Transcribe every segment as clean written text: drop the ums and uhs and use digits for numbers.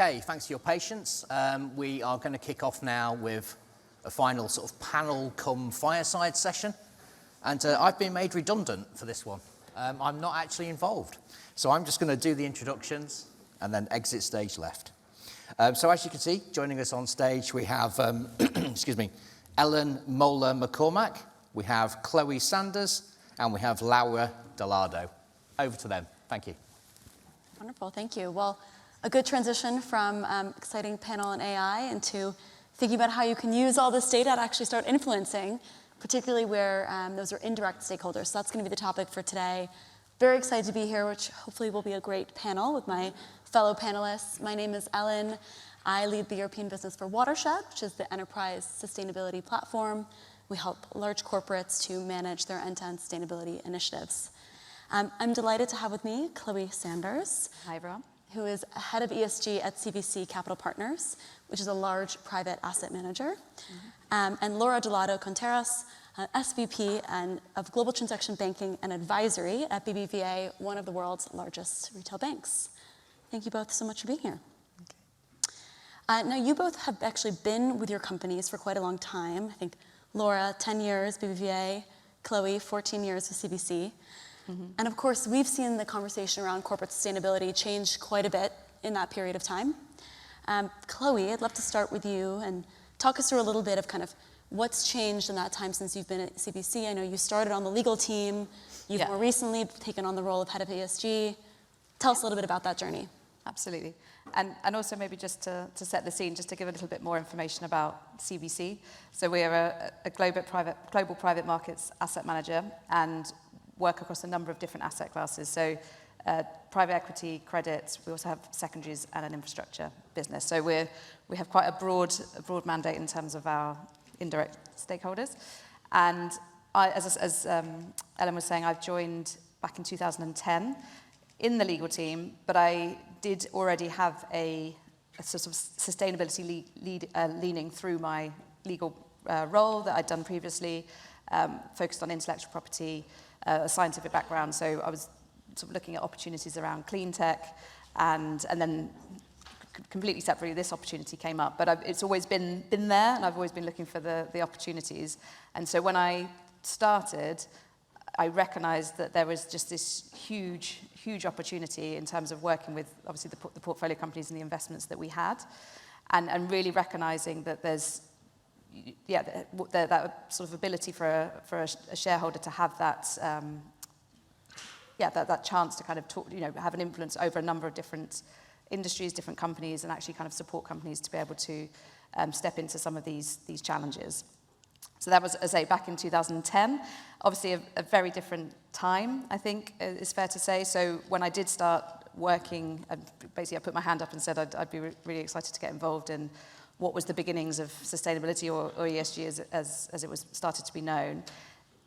Okay, thanks for your patience. We are going to kick off now with a final sort of panel come fireside session. And I've been made redundant for this one. I'm not actually involved. So I'm just going to do the introductions and then exit stage left. So as you can see, joining us on stage, we have, excuse me, Ellen Moeller-McCormack, we have Chloe Sanders, and we have Laura Delado. Over to them. Thank you. Wonderful, thank you. Well, a good transition from exciting panel on AI into thinking about how you can use all this data to actually start influencing, particularly where those are indirect stakeholders. So that's going to be the topic for today. Very excited to be here, which hopefully will be a great panel with my fellow panelists. My name is Ellen. I lead the European business for Watershed, which is the enterprise sustainability platform. We help large corporates to manage their end-to-end sustainability initiatives. I'm delighted to have with me Chloe Sanders. Hi, everyone. Who is head of ESG at CVC Capital Partners, which is a large private asset manager. And Laura Delado Contreras, SVP of Global Transaction Banking and Advisory at BBVA, one of the world's largest retail banks. Thank you both so much for being here. Now, you both have actually been with your companies for quite a long time. I think Laura, 10 years, BBVA, Chloe, 14 years with CVC. And of course, we've seen the conversation around corporate sustainability change quite a bit in that period of time. Chloe, I'd love to start with you and talk us through a little bit of kind of what's changed in that time since you've been at CVC. I know you started on the legal team. You've more recently taken on the role of head of ESG. Tell us a little bit about that journey. Absolutely. And also maybe just to set the scene, just to give a little bit more information about CVC. So we are a global private markets asset manager and work across a number of different asset classes. So private equity, credit, we also have secondaries and an infrastructure business. So we have quite a broad mandate in terms of our indirect stakeholders. And as Ellen was saying, I've joined back in 2010 in the legal team, but I did already have a sort of sustainability leaning through my legal role that I'd done previously, focused on intellectual property, a scientific background, so I was sort of looking at opportunities around clean tech, and then completely separately, this opportunity came up. But it's always been there, and I've always been looking for the opportunities. And so when I started, I recognized that there was just this huge opportunity in terms of working with, obviously, the portfolio companies and the investments that we had, and really recognizing that there's that sort of ability for a shareholder to have that that chance to kind of talk, have an influence over a number of different industries, different companies, and actually kind of support companies to be able to step into some of these challenges. So that was, as I say, back in 2010. Obviously, a very different time, I think, is fair to say. So when I did start working, basically I put my hand up and said I'd be really excited to get involved in what was the beginnings of sustainability or ESG as it was started to be known.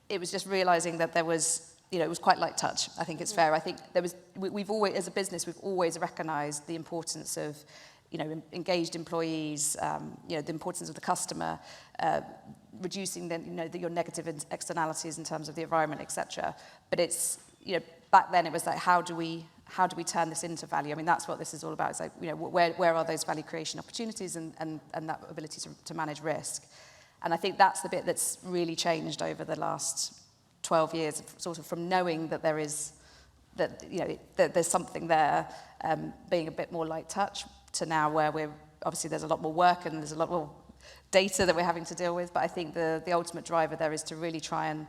It was just realizing that there was, it was quite light touch. I think it's fair. I think we've always, as a business, we've always recognized the importance of, engaged employees, the importance of the customer, reducing your negative externalities in terms of the environment, etc. But it's, back then it was like, how do we turn this into value? I mean, that's what this is all about. It's like, where are those value creation opportunities and that ability to manage risk? And I think that's the bit that's really changed over the last 12 years, sort of from knowing that there's something there, being a bit more light touch, to now where obviously there's a lot more work and there's a lot more data that we're having to deal with. But I think the ultimate driver there is to really try and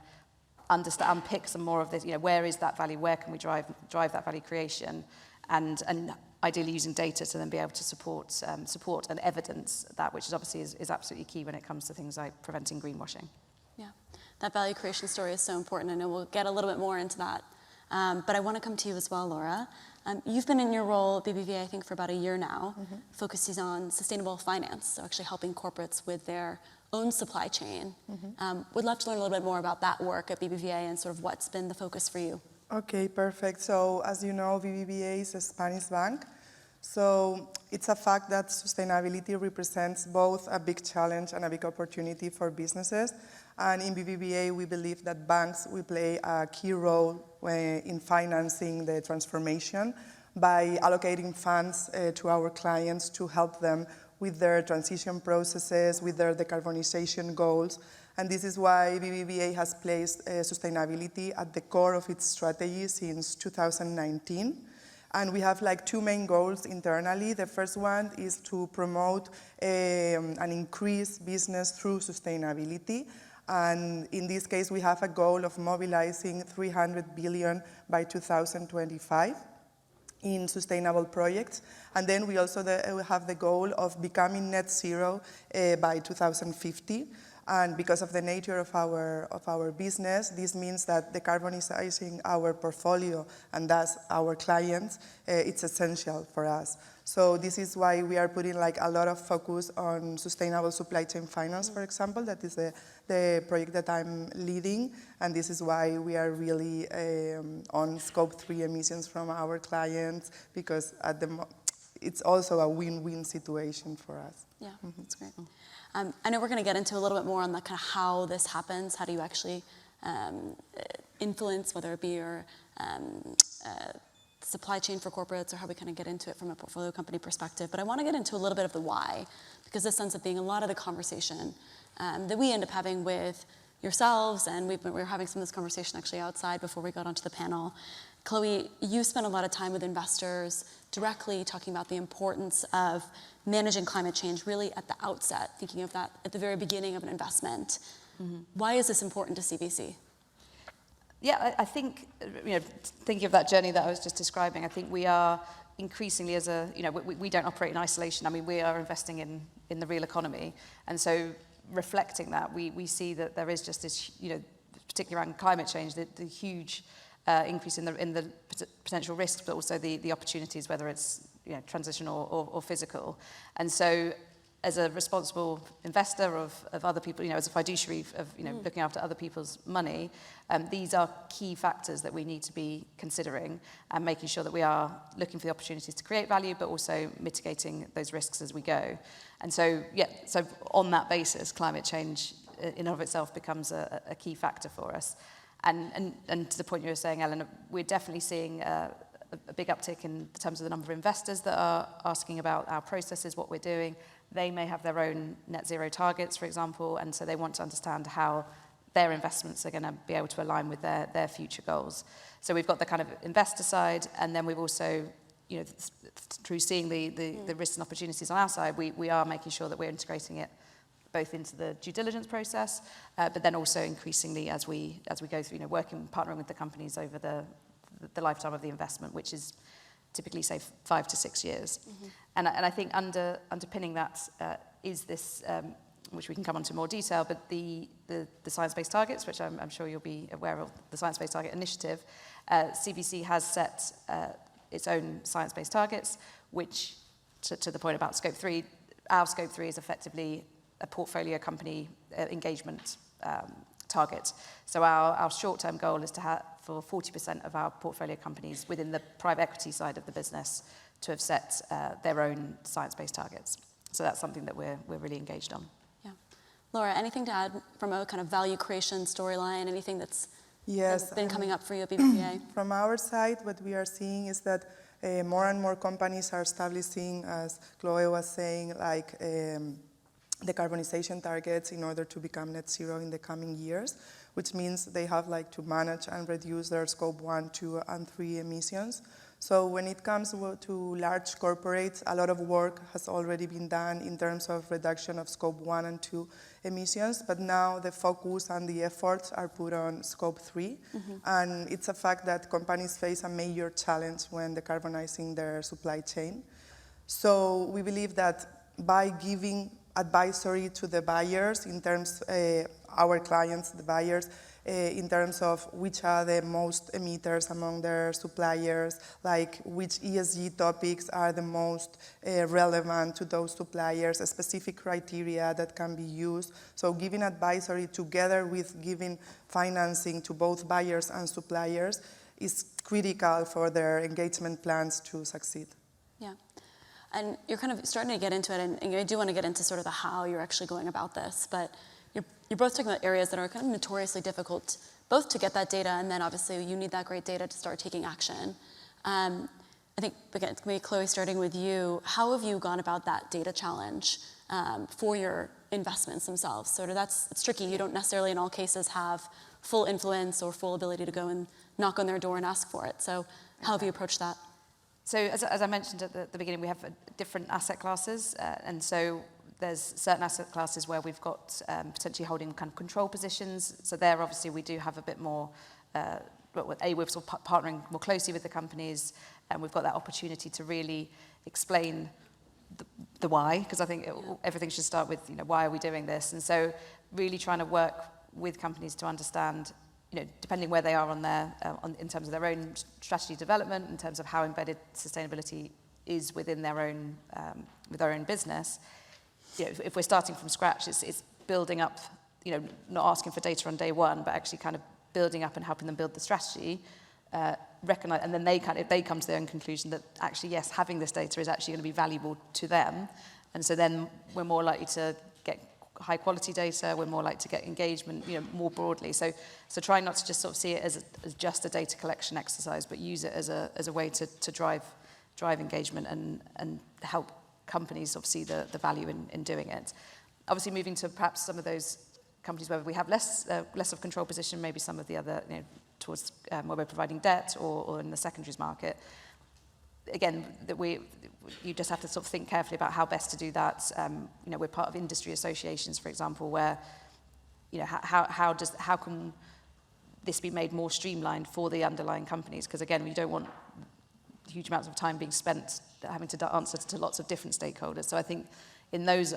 understand, unpick some more of this, where is that value, where can we drive that value creation, and ideally using data to then be able to support and evidence that, which is obviously is absolutely key when it comes to things like preventing greenwashing. Yeah, that value creation story is so important. I know we'll get a little bit more into that. But I want to come to you as well, Laura. You've been in your role at BBVA, I think, for about a year now, focusing on sustainable finance, so actually helping corporates with their own supply chain. Would love to learn a little bit more about that work at BBVA and sort of what's been the focus for you. Okay, perfect. So as you know, BBVA is a Spanish bank. So it's a fact that sustainability represents both a big challenge and a big opportunity for businesses. And in BBVA, we believe that banks will play a key role in financing the transformation. by allocating funds to our clients to help them with their transition processes, with their decarbonization goals. And this is why BBVA has placed sustainability at the core of its strategy since 2019. And we have like two main goals internally. The first one is to promote and increase business through sustainability. And in this case, we have a goal of mobilizing 300 billion by 2025 in sustainable projects. And then we also have the goal of becoming net zero by 2050. And because of the nature of our business, this means that decarbonizing our portfolio and thus our clients, it's essential for us. So this is why we are putting like a lot of focus on sustainable supply chain finance, for example. That is the project that I'm leading. And this is why we are really on scope 3 emissions from our clients, because it's also a win-win situation for us. Yeah, that's great. I know we're going to get into a little bit more on the kind of how this happens. How do you actually influence, whether it be your supply chain for corporates, or how we kind of get into it from a portfolio company perspective. But I want to get into a little bit of the why, because this ends up being a lot of the conversation that we end up having with yourselves, and we were having some of this conversation actually outside before we got onto the panel. Chloe, you spent a lot of time with investors directly talking about the importance of managing climate change really at the outset, thinking of that at the very beginning of an investment. Mm-hmm. Why is this important to CVC? Yeah, I think, thinking of that journey that I was just describing, I think we are increasingly we don't operate in isolation. I mean, we are investing in the real economy. And so reflecting that, we see that there is just this, particularly around climate change, the huge increase in the potential risks, but also the opportunities, whether it's transitional or physical. And so as a responsible investor of other people, as a fiduciary of looking after other people's money, these are key factors that we need to be considering and making sure that we are looking for the opportunities to create value, but also mitigating those risks as we go. And so, so on that basis, climate change in and of itself becomes a key factor for us. And to the point you were saying, Ellen, we're definitely seeing a big uptick in terms of the number of investors that are asking about our processes, what we're doing. They may have their own net zero targets, for example, and so they want to understand how their investments are going to be able to align with their future goals. So we've got the kind of investor side, and then we've also, through seeing the risks and opportunities on our side, we are making sure that we're integrating it both into the due diligence process, but then also increasingly as we go through, partnering with the companies over the lifetime of the investment, which is typically, say, 5 to 6 years. Mm-hmm. And I think underpinning that is this, which we can come on to more detail, but the science-based targets, which I'm sure you'll be aware of, the science-based target initiative. CVC has set its own science-based targets, which, to the point about scope 3, our scope 3 is effectively a portfolio company engagement target. So our short-term goal is to have for 40% of our portfolio companies within the private equity side of the business to have set their own science-based targets. So that's something that we're really engaged on. Yeah. Laura, anything to add from a kind of value creation storyline, anything that's been coming up for you at BBVA? From our side, what we are seeing is that more and more companies are establishing, as Chloe was saying, like decarbonization targets in order to become net zero in the coming years, which means they have like to manage and reduce their scope 1, 2, and 3 emissions. So when it comes to large corporates, a lot of work has already been done in terms of reduction of scope 1 and 2 emissions, but now the focus and the efforts are put on scope 3. Mm-hmm. And it's a fact that companies face a major challenge when decarbonizing their supply chain. So we believe that by giving advisory to the buyers in terms, our clients, the buyers, in terms of which are the most emitters among their suppliers, like which ESG topics are the most relevant to those suppliers, a specific criteria that can be used. So giving advisory together with giving financing to both buyers and suppliers is critical for their engagement plans to succeed. Yeah. And you're kind of starting to get into it, and I do want to get into sort of the how you're actually going about this, but you're both talking about areas that are kind of notoriously difficult, both to get that data, and then obviously you need that great data to start taking action. I think, again, maybe Chloe, starting with you, how have you gone about that data challenge for your investments themselves? Sort of it's tricky. You don't necessarily in all cases have full influence or full ability to go and knock on their door and ask for it. So how have you approached that? So as I mentioned at the beginning, we have different asset classes. And so there's certain asset classes where we've got potentially holding kind of control positions. So there, obviously, we do have a bit more, we're sort of partnering more closely with the companies, and we've got that opportunity to really explain the why, because I think everything should start with, why are we doing this? And so really trying to work with companies to understand, depending where they are on their, in terms of their own strategy development, in terms of how embedded sustainability is within their own, with their own business. If we're starting from scratch, it's building up, not asking for data on day one, but actually kind of building up and helping them build the strategy, recognize, and then they come to their own conclusion that actually, yes, having this data is actually going to be valuable to them. And so then we're more likely to get high quality data, we're more likely to get engagement, more broadly. So try not to just sort of see it as just a data collection exercise, but use it as a way to drive engagement and help companies obviously the value in doing it. Obviously moving to perhaps some of those companies where we have less of control position, maybe some of the other, towards where we're providing debt or in the secondaries market. Again, you just have to sort of think carefully about how best to do that. We're part of industry associations, for example, where, how can this be made more streamlined for the underlying companies? Because again, we don't want huge amounts of time being spent having to answer to lots of different stakeholders. So I think in those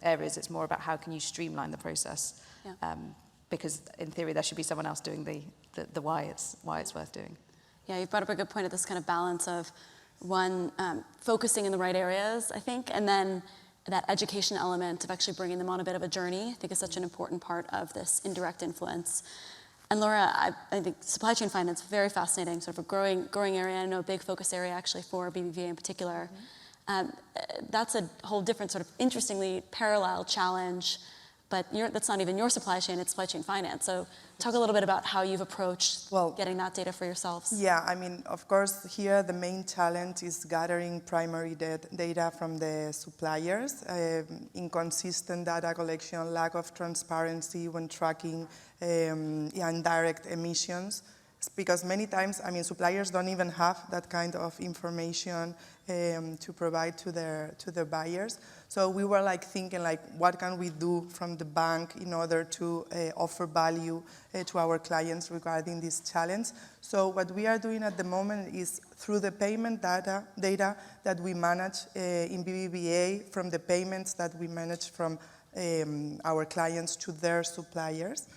areas, it's more about how can you streamline the process, because in theory there should be someone else doing the why it's worth doing. Yeah, you've brought up a good point of this kind of balance of one, focusing in the right areas, I think, and then that education element of actually bringing them on a bit of a journey, I think is such an important part of this indirect influence. And Laura, I think supply chain finance, very fascinating, sort of a growing area. I know a big focus area actually for BBVA in particular. That's a whole different sort of interestingly parallel challenge, but that's not even your supply chain, it's supply chain finance. So talk a little bit about how you've approached getting that data for yourselves. Yeah, I mean, of course, here the main challenge is gathering primary data from the suppliers, inconsistent data collection, lack of transparency when tracking indirect emissions. Because many times, I mean, suppliers don't even have that kind of information to provide to their buyers. So we were thinking what can we do from the bank in order to offer value to our clients regarding this challenge. So what we are doing at the moment is through the payment data that we manage in BBVA, from the payments that we manage from our clients to their suppliers.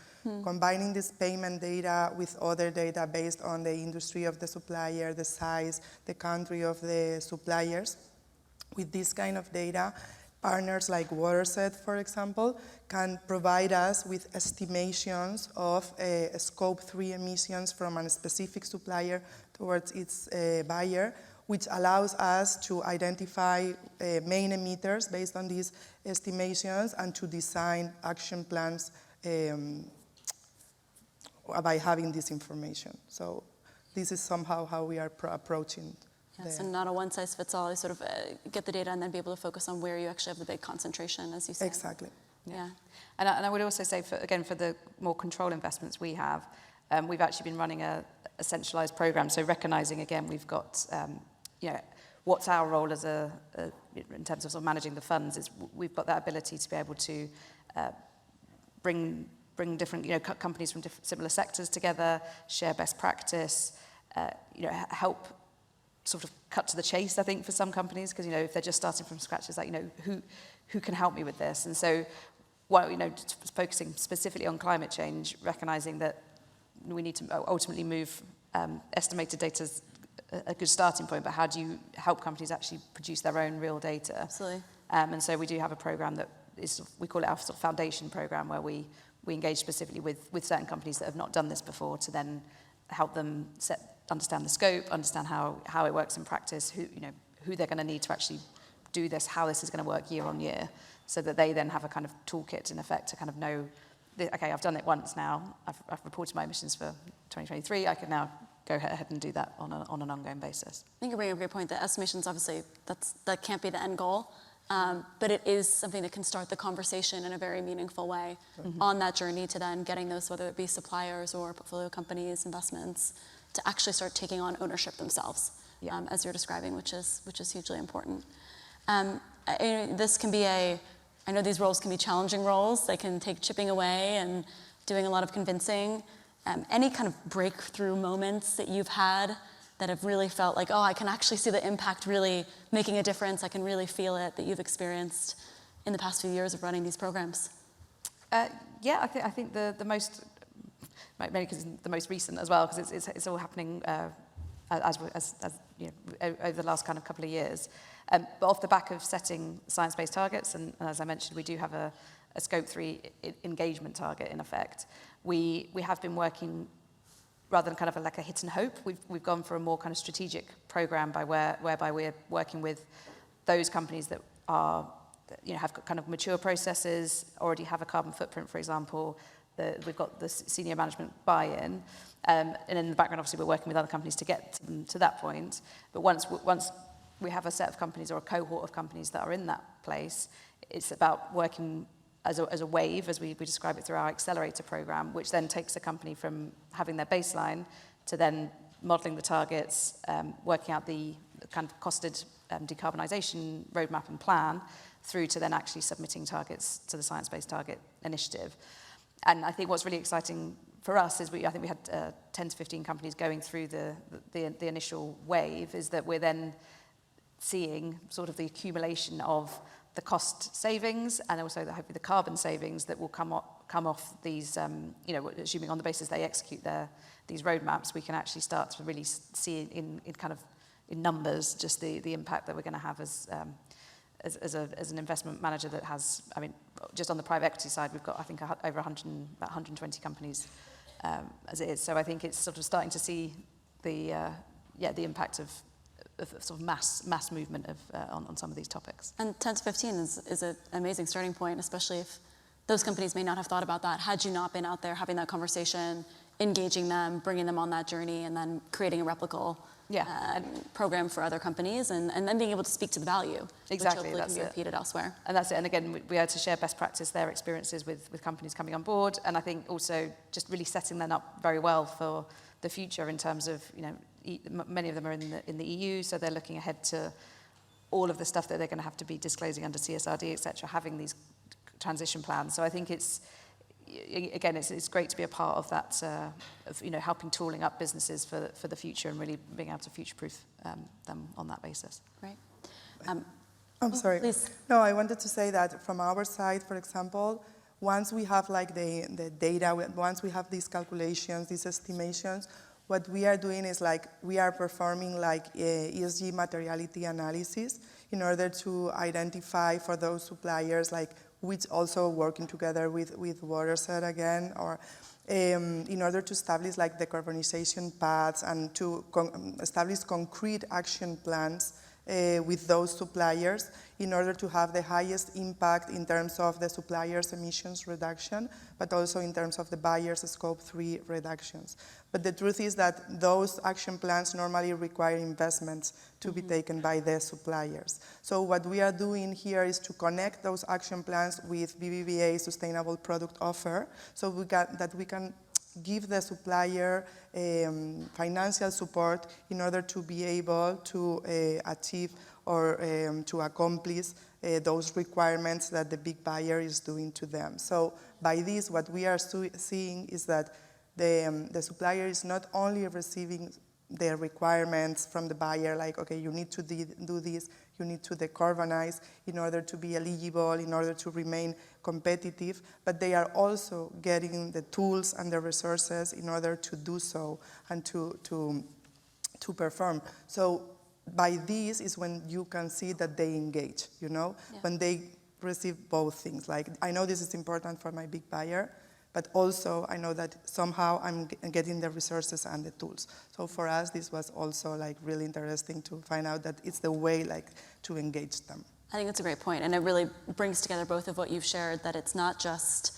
Combining this payment data with other data based on the industry of the supplier, the size, the country of the suppliers. With this kind of data, partners like Waterset, for example, can provide us with estimations of scope 3 emissions from a specific supplier towards its buyer, which allows us to identify main emitters based on these estimations and to design action plans by having this information. So this is somehow how we are approaching. Yes, and not a one-size-fits-all. You sort of get the data and then be able to focus on where you actually have the big concentration, as you say. Exactly. Yeah. And I would also say, for the more control investments we have, we've actually been running a centralized program. So recognizing, again, we've got, what's our role as in terms of, sort of managing the funds, is we've got that ability to be able to bring different companies from similar sectors together, share best practice, help sort of cut to the chase, I think, for some companies, because if they're just starting from scratch, it's who can help me with this? And so, just focusing specifically on climate change, recognizing that we need to ultimately move estimated data as a good starting point, but how do you help companies actually produce their own real data? Absolutely. And so we do have a program that is, we call it our sort of foundation program, where we engage specifically with certain companies that have not done this before, to then help them understand the scope, understand how it works in practice, who they're going to need to actually do this, how this is going to work year on year, so that they then have a kind of toolkit in effect to kind of know, okay, I've done it once now, I've reported my emissions for 2023, I can now go ahead and do that on an ongoing basis. I think you bring up a great point. The estimations, obviously, that can't be the end goal, but it is something that can start the conversation in a very meaningful way on that journey to then getting those, whether it be suppliers or portfolio companies, investments, to actually start taking on ownership themselves, as you're describing, which is hugely important. This can be I know these roles can be challenging roles. They can take chipping away and doing a lot of convincing. Any kind of breakthrough moments that you've had that have really felt like, oh, I can actually see the impact really making a difference. I can really feel it, that you've experienced in the past few years of running these programs? Yeah, I think the most, maybe because the most recent as well, because it's all happening as you know, over the last kind of couple of years. But off the back of setting science-based targets, and as I mentioned, we do have a Scope 3 engagement target in effect. We have been working rather than kind of like a hit and hope. We've gone for a more kind of strategic program whereby we're working with those companies that are, you know, have kind of mature processes, already have a carbon footprint, for example. We've got the senior management buy-in, and in the background, obviously, we're working with other companies to get to that point. But once we have a set of companies or a cohort of companies that are in that place, it's about working as a wave, as we describe it through our accelerator program, which then takes a company from having their baseline to then modelling the targets, working out the kind of costed decarbonisation roadmap and plan, through to then actually submitting targets to the Science Based Target Initiative. And I think what's really exciting for us is I think we had 10 to 15 companies going through the initial wave, is that we're then seeing sort of the accumulation of the cost savings and also hopefully the carbon savings that will come off these, you know, assuming on the basis they execute these roadmaps, we can actually start to really see in numbers just the impact that we're going to have as an investment manager that has, I mean, just on the private equity side, we've got, I think, about 120 companies as it is. So I think it's sort of starting to see the impact of sort of mass movement on some of these topics. And 10 to 15 is an amazing starting point, especially if those companies may not have thought about that had you not been out there having that conversation, engaging them, bringing them on that journey, and then creating a replicable program for other companies, and then being able to speak to the value, exactly, which hopefully can be repeated elsewhere. And that's it. And again, we had to share best practice, their experiences with companies coming on board, and I think also just really setting them up very well for the future in terms of, you know, many of them are in the EU, so they're looking ahead to all of the stuff that they're going to have to be disclosing under CSRD, etc., having these transition plans. So I think it's great to be a part of that, of, you know, helping tooling up businesses for the future and really being able to future-proof them on that basis. Right. I'm sorry. Please. No, I wanted to say that from our side, for example, once we have like the data, once we have these calculations, these estimations, what we are doing is like we are performing like ESG materiality analysis in order to identify for those suppliers, like which also working together with Watershed again, or in order to establish like decarbonization paths and to establish concrete action plans with those suppliers in order to have the highest impact in terms of the suppliers' emissions reduction, but also in terms of the buyers' Scope 3 reductions. But the truth is that those action plans normally require investments to be taken by the suppliers. So what we are doing here is to connect those action plans with BBVA's sustainable product offer, so we can give the supplier financial support in order to be able to achieve or to accomplish those requirements that the big buyer is doing to them. So by this, what we are seeing is that the supplier is not only receiving the requirements from the buyer, like, okay, you need to do this, you need to decarbonize in order to be eligible, in order to remain competitive, but they are also getting the tools and the resources in order to do so and to perform. So by this is when you can see that they engage, you know, when they receive both things. Like, I know this is important for my big buyer, but also I know that somehow I'm getting the resources and the tools. So for us, this was also like really interesting to find out that it's the way like to engage them. I think that's a great point, and it really brings together both of what you've shared, that it's not just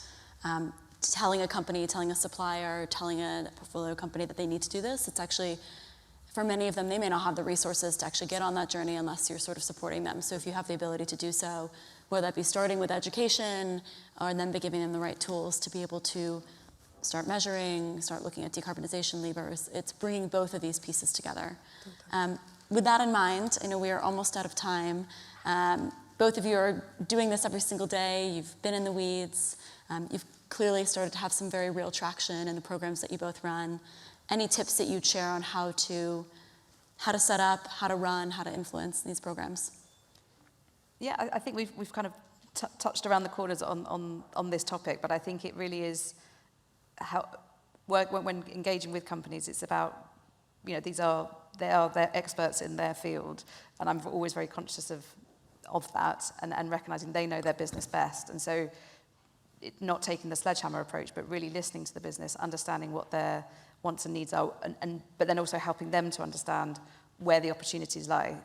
telling a company, telling a supplier, telling a portfolio company that they need to do this. It's actually, for many of them, they may not have the resources to actually get on that journey unless you're sort of supporting them. So if you have the ability to do so, whether that be starting with education or then be giving them the right tools to be able to start measuring, start looking at decarbonization levers, it's bringing both of these pieces together. With that in mind, I know we are almost out of time. Both of you are doing this every single day. You've been in the weeds. You've clearly started to have some very real traction in the programs that you both run. Any tips that you'd share on how to set up, how to run, how to influence these programs? Yeah, I think we've kind of touched around the corners on this topic, but I think it really is how when engaging with companies, it's about, they're experts in their field, and I'm always very conscious of that and recognizing they know their business best. And so not taking the sledgehammer approach, but really listening to the business, understanding what their wants and needs are, but then also helping them to understand where the opportunities lie.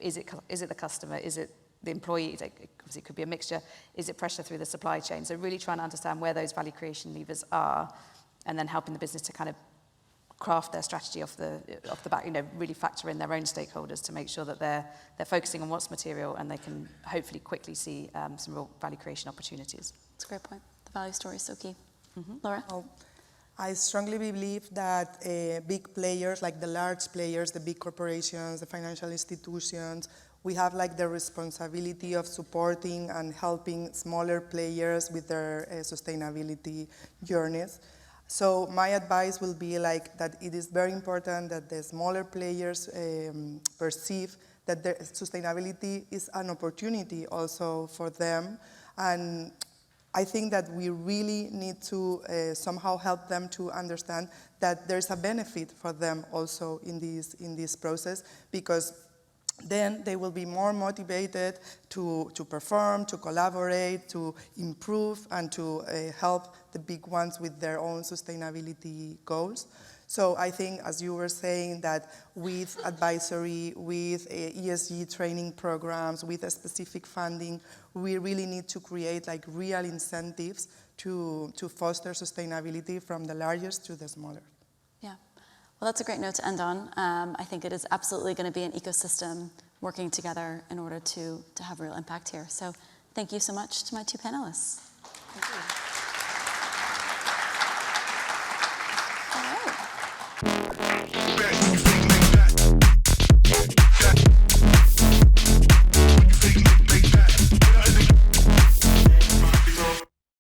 Is it the customer? Is it the employee? Obviously, it could be a mixture. Is it pressure through the supply chain? So really trying to understand where those value creation levers are, and then helping the business to kind of craft their strategy off the back, really factor in their own stakeholders to make sure that they're focusing on what's material, and they can hopefully quickly see some real value creation opportunities. That's a great point. The value story is so key. Laura? Well, I strongly believe that big players, like the large players, the big corporations, the financial institutions, we have like the responsibility of supporting and helping smaller players with their sustainability journeys. So my advice will be like that it is very important that the smaller players perceive that their sustainability is an opportunity also for them. And I think that we really need to somehow help them to understand that there's a benefit for them also in this process, because then they will be more motivated to perform, to collaborate, to improve, and to help the big ones with their own sustainability goals. So I think, as you were saying, that with advisory, with ESG training programs, with a specific funding, we really need to create like real incentives to foster sustainability from the largest to the smaller. Yeah. Well, that's a great note to end on. I think it is absolutely going to be an ecosystem working together in order to have real impact here. So thank you so much to my two panelists. Thank you.